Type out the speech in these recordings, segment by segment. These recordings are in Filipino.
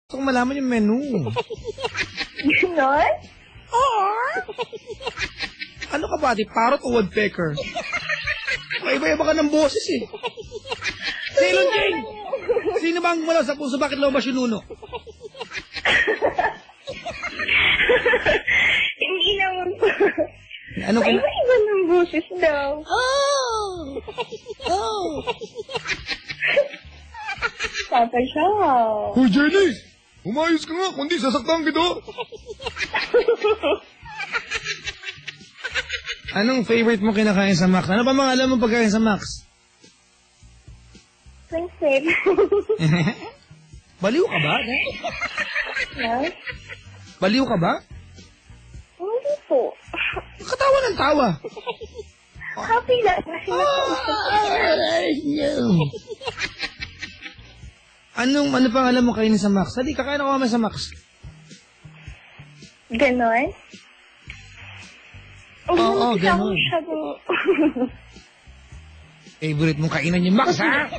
Gusto kong malaman yung menu. Ganon? Ano ka ba, di parrot o woodpecker? Iba-iba ka ng boses eh. Sailor Jane! Sino bang wala sa puso? Bakit lumabas yung nuno? Hindi naman po. Ano ka na? Iba-iba ng boses daw. Papa siya. Hoy, Jenny! Umayos ka nga, kundi sasaktan kita. Anong favorite mo kinakain sa Max? Ano pa mga alam mo pagkain sa Max? Princess. Baliw ka ba? No? Baliw ka ba? Hindi po. Katawa ng tawa. Happy lang kasi Ano pang alam mo kainin sa Max? Dali, kakain ako mamaya sa Max. Ganon? Oo, ganon. Masyadong... Favorite mong kainan yung Max, ha?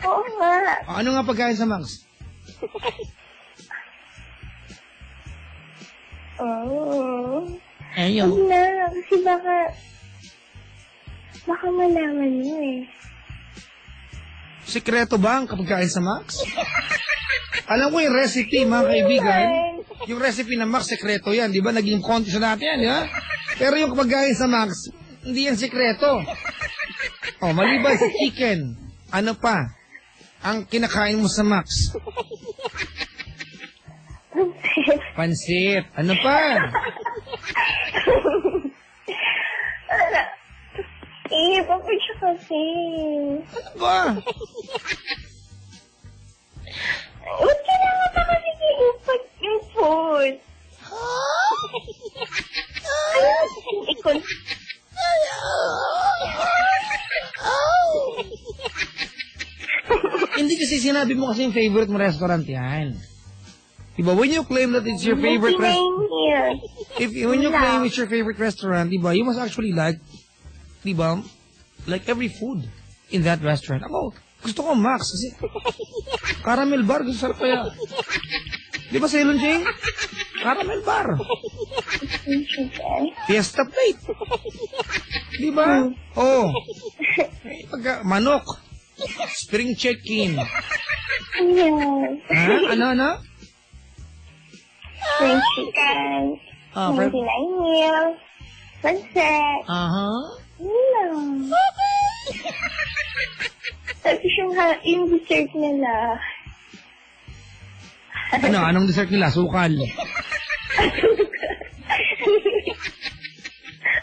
Oo nga. Ano nga pagkain sa Max? Oo. Ayaw. Huwag na, kasi baka malaman mo eh. Sikreto ba ang pagkain sa Max? Alam ko yung recipe, mga kaibigan. Yung recipe ng Max, sekreto yan. Di ba? Naging contest natin yan, di ba? Pero yung pagkain sa Max, hindi yan sekreto. Oh, maliban sa chicken, ano pa ang kinakain mo sa Max? Pansit. Ano pa? Papa siya kasi. Ano ba? Ba't kailangan pa kasi iupag yung food? Ikon. Hindi kasi sinabi mo kasi yung favorite mo restaurant yan. Diba, when you claim that it's your favorite restaurant, when you claim it's your favorite restaurant, diba, you must actually like, diba, like every food in that restaurant. Ako, gusto ko Max kasi caramel bar, gusto sarap kaya. Diba, Sailor Jane? Caramel bar. Fiesta plate. Diba? Oh. Pagka, manok. Spring chicken. Ha? Ano? Spring chicken. 99 meals. Sunset. Yun. Tapos yung dessert nila. Anong dessert nila? Sukal.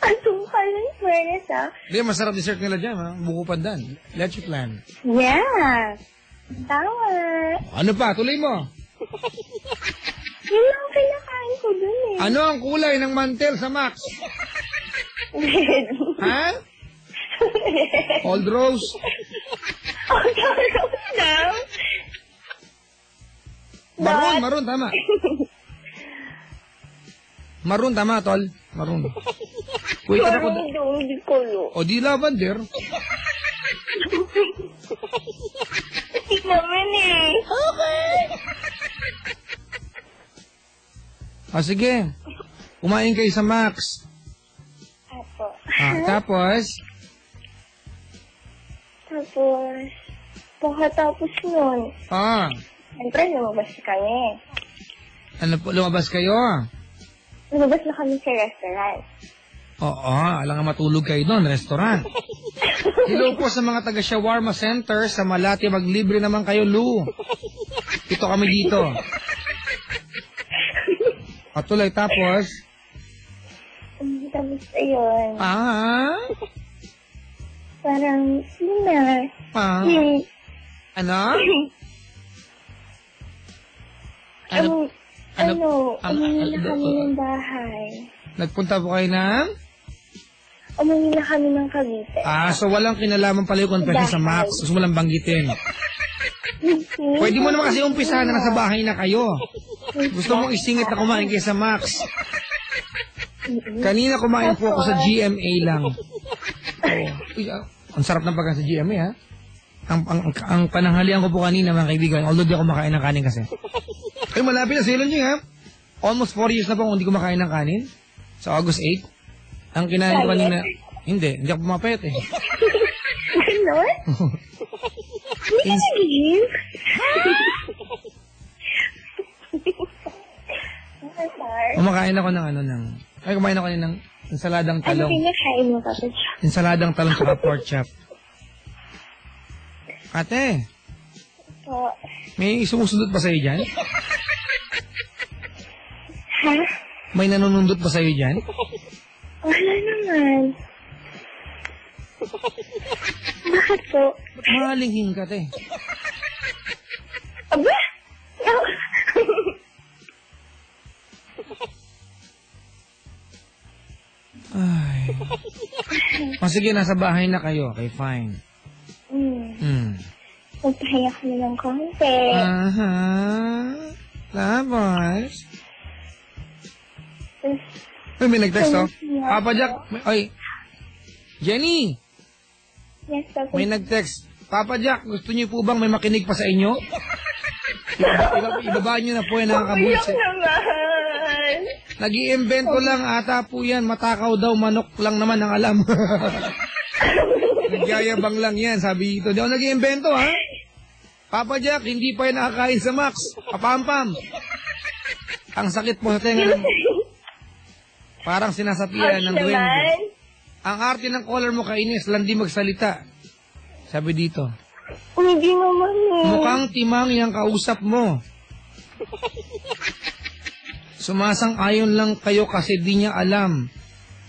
Asukal ng fairness, ah. Hindi, masarap dessert nila dyan, ha? Buko pandan. Leche plan. Yeah. Tama. Ano pa? Tuloy mo. Yun lang kinakain ko dun eh. Ano ang kulay ng mantel sa Max? Red. Ha? Old Rose. Old Rose daw? Maroon, tama. Maroon, tama, tol. Maroon. Wait, ako. Hindi ko lo. O, di lavender. Hindi naman eh. Okay. Sige. Kumain kayo sa Max. Apo. Tapos? Pagkatapos nun, siyempre lumabas kami. Ano po, lumabas kayo? Lumabas na kami sa restaurant. Oo, alam nga matulog kayo doon, restaurant. Hello po sa mga taga-shawarma center sa Malate, maglibre naman kayo, Lou. Ito kami dito. Tuloy, tapos? Tapos ayun. Parang, yun na. Ano? Umuwi na kami ng bahay. Nagpunta po kayo ng? Umuwi na kami ng Cavite. So walang kinalaman pala yung confession sa Max. Gusto mo lang banggitin. Pwede mo naman kasi umpisahan na nasa bahay na kayo. Gusto mong isingit na kumain kayo sa Max. Kanina kumain po ako sa GMA lang. Ang sarap ng pagkain sa GMA, ha? Ang pananghalian ko po kanina, mga kaibigan, although di ako makain ng kanin kasi. Ay, malapit na Silon Jing, ha? Almost 4 years na po kung hindi ko makain ng kanin. Sa August 8. Ang kinain ko kanina, hindi ako pumapayat eh. Ganon? Hindi ka nag-give? Kumakain ako kumain ako ng ensaladang Ano talong. pinakain mo, Papa Jack? Ensaladang talong sa pork chop. Ate, Po. may sumusunod pa sa'yo dyan? Ha? May nanunundot pa sa'yo dyan? Wala naman. Bakit po? Ba't malinghing ka, te? Aba? No. Ay. Sige, nasa bahay na kayo. Okay, fine. Magpahinga ka na ng konti. Aha. Tapos? Uy, may nag-text, oh. Papa Jack, Jenny, Yes, Papa. may nag-text. Papa Jack, gusto niyo po bang may makinig pa sa inyo? Ibaba niyo na po yan Iyak nakakabutsi. naman. Nag-iimbento lang ata po yan. Matakaw daw, manok lang naman ang alam. Nagyayabang lang yan, sabi ito. Di ako nag-iimbento, ha? Papa Jack, hindi pa yan nakakain sa Max. Papampam. Ang sakit po sa tenga ng... Parang sinasapian ng duwende. naman. Ang arte ng color mo kainis, lang di magsalita. Sabi dito. Hindi naman eh. Mukhang timang yung kausap mo. Sumasang-ayon lang kayo kasi di niya alam.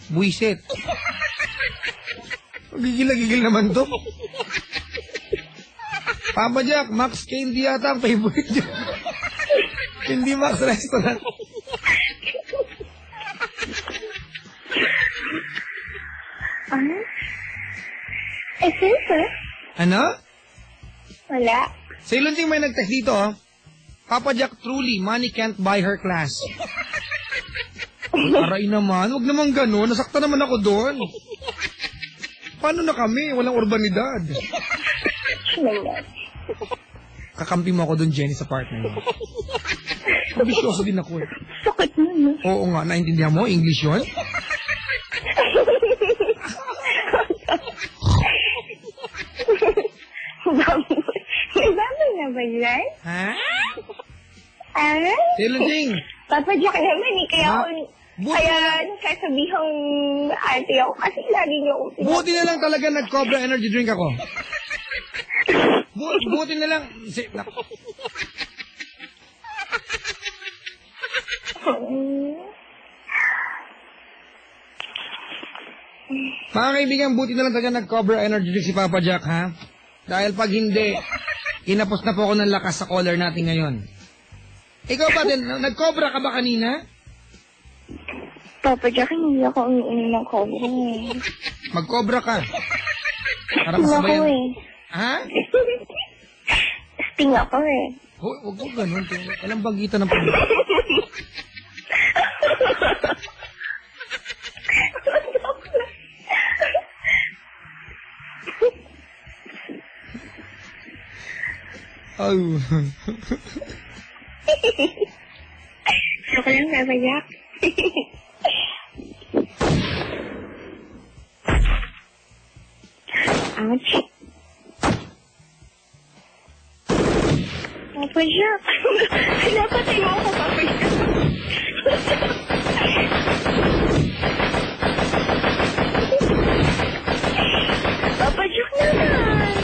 Buisit. Gigil naman to. Papa Jack, Max Candy yata ang favorite niya. Hindi Max Restaurant. Sir? Ano? Wala. Sa Ilonting may nag-text dito, oh. Papa Jack, truly, money can't buy her class. Aray naman, huwag naman ganun. Nasakta naman ako doon. Paano na kami? Walang urbanidad. Kakampi mo ako doon, Jenny, sa partner mo. Ambisyoso din ako eh. Sakit naman. Oo nga, naintindihan mo? English yun? Nagbaboy na ba yan? Ha? Ah? Silonting! Papa Jack naman eh, kaya Ha? ako, kaya nasasabihang ate ako kasi lagi niyo ako Buti na lang talaga nag-Cobra energy drink ako. Buti na lang. Mga kaibigan, buti na lang talaga nag-Cobra energy drink si Papa Jack, ha? Dahil pag hindi, inapos na po ako ng lakas sa collar natin ngayon. Ikaw ba din, nag-Cobra ka ba kanina? Papa Jack, hindi ako umiinom ng cover eh. Mag-Cobra ka. Para Sting ako masabayan. eh. Ha? Sting ako eh. Huwag mo ganun. Walang bagitan ng pagkakas. Ay. Joke lang, Papa Jack. Ouch. Papa Jack. Pinapatay mo ako, Papa Jack. Papa Jack naman.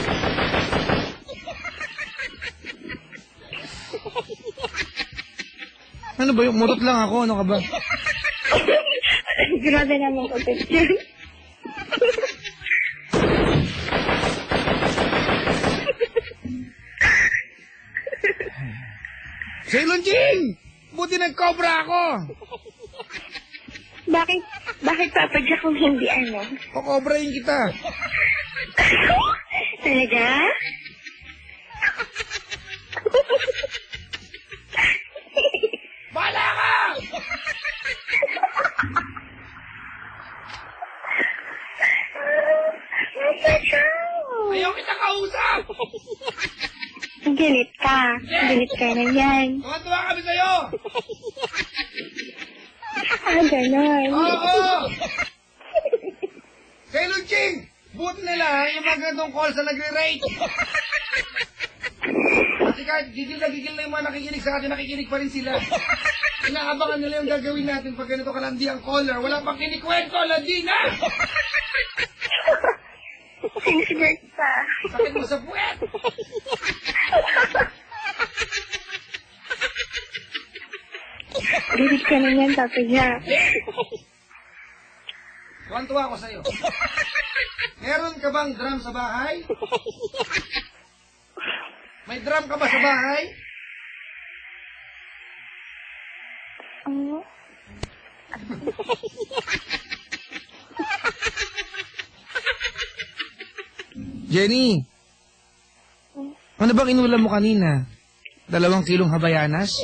Ano ba yung murot lang ako? Ano ka ba? Grabe naman ko picture. Sailon Ching! Buti nag-Cobra ako! Bakit Papa Jack kung hindi ano? Pakobrahin kita. Talaga? Bala ka! Papa Jack! Ayaw kita kausap! galit ka. Galit ka na yan. Tuwa kami sa'yo! Ganon. Oo! Kay Lunching, buti na lang yung mga ganitong call sa nagre-rate. Kasi kahit gigil na yung mga nakikinig sa atin, nakikinig pa rin sila. Inaabangan nila yung gagawin natin pag ganito kalandi ang caller. Wala pang kinikwento, landi na! Sensitive pa. Sakit mo sa puwet! Galit ka na yan, Papa Jack. Tuwan-tuwa ako sa'yo. Meron ka bang drum sa bahay? May drum ka ba sa bahay? Ano? Jenny, ano bang inulam mo kanina? 2 kilong habayanas?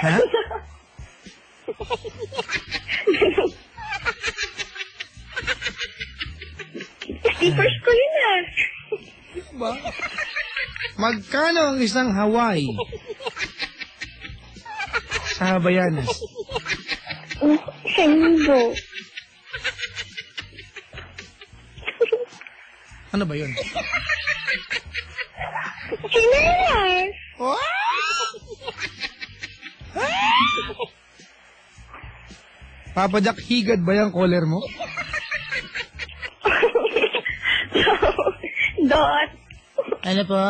Ha? Slippers ko yun ah. Ba? Magkano ang isang Hawaii? Sa habayanas? 1,000. Ano ba yun? Chinelas! Papa Jack, higad ba yung caller mo? Dot. Ano po?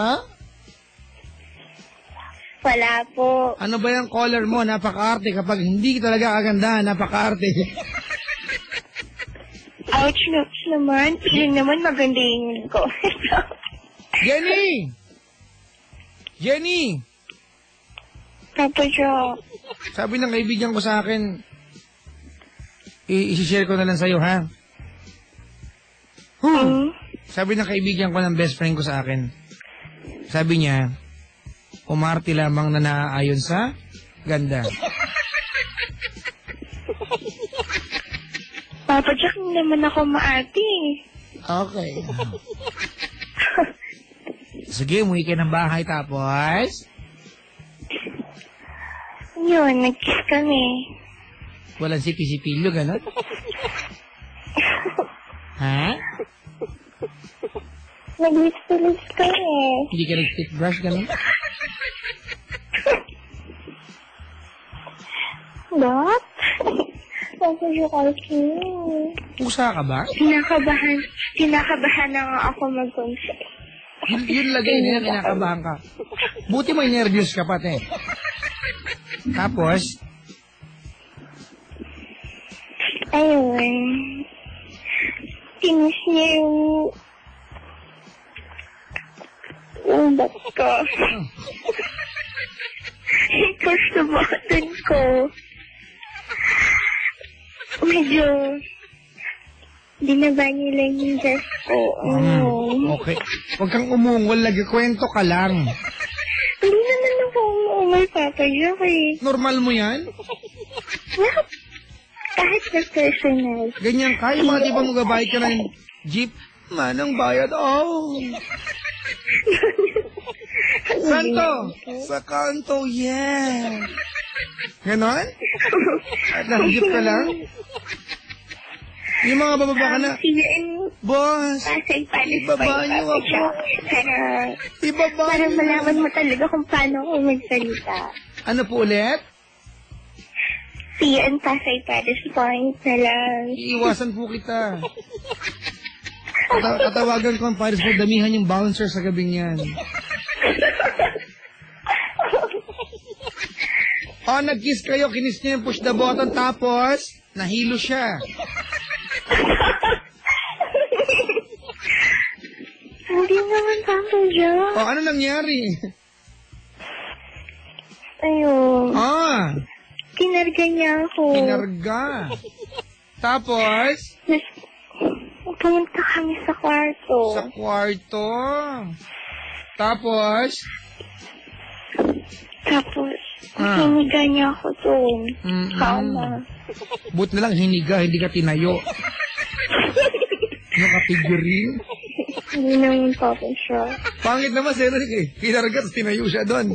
Wala po. Ano ba yung caller mo? Napaka-arte. Kapag hindi talaga kagandahan, napaka-arte. Ouch, nooks naman. Yun naman maganda yung ko. Jenny! Jenny! Papa Jack. Sabi ng kaibigan ko sa akin, i-share ko na lang sa'yo, ha? Sabi ng kaibigan ko ng best friend ko sa akin, sabi niya, umarte lamang na naaayon sa ganda. Papa Jack, hindi naman ako maati. Okay. Sige, umuwi ka ng bahay tapos? Yun, nag-kiss kami. Walang sipi-sipilyo, gano'n? Ha? Nag-lips-to-lips kami. Hindi ka nag-toothbrush, gano'n? Dot? Papa Jack, okay. Pusa ka ba? Kinakabahan na nga ako mag-concert. Yun lagay nila, kinakabahan ka. Buti may nervous ka pati. Tapos, ayun. Tinis niya yung bat ko. Push the button ko. Medyo binaba niya lang yung dress ko. Okay. Huwag kang umungol, nagkikwento ka lang. Hindi naman ako umuungol, Papa Jack eh. Normal mo yan? Kahit na personal. Ganyan ka, yung mga di ba magabayad ka ng jeep? Manang bayad, oh. Santo! Sa kanto, yeah. Ganon? At nag-jeep ka lang? Yung mga bababa ka na, boss, ibaba niyo ako. Ibaba Para niyo. malaman mo talaga kung paano ako magsalita. Ano po ulit? See you in Pasay Paris Point na lang. Iiwasan po kita. Katawagan ko ang Paris po, damihan yung bouncer sa gabing yan. Oh, nag-kiss kayo, kinis niya yung push the button, tapos, nahilo siya. Hindi naman, Papa Jack. Oh, ano nangyari? Ayun. Ah, Kinarga niya ako. pinarga. Tapos, Pumunta kami sa kwarto. sa kwarto. Tapos, Hiniga niya ako doon. Kama. But na lang hiniga, hindi ka tinayo. Nakapigurin. Hindi naman po ako sure. Pangit naman si Eric eh. Kinarga, tapos tinayo siya doon.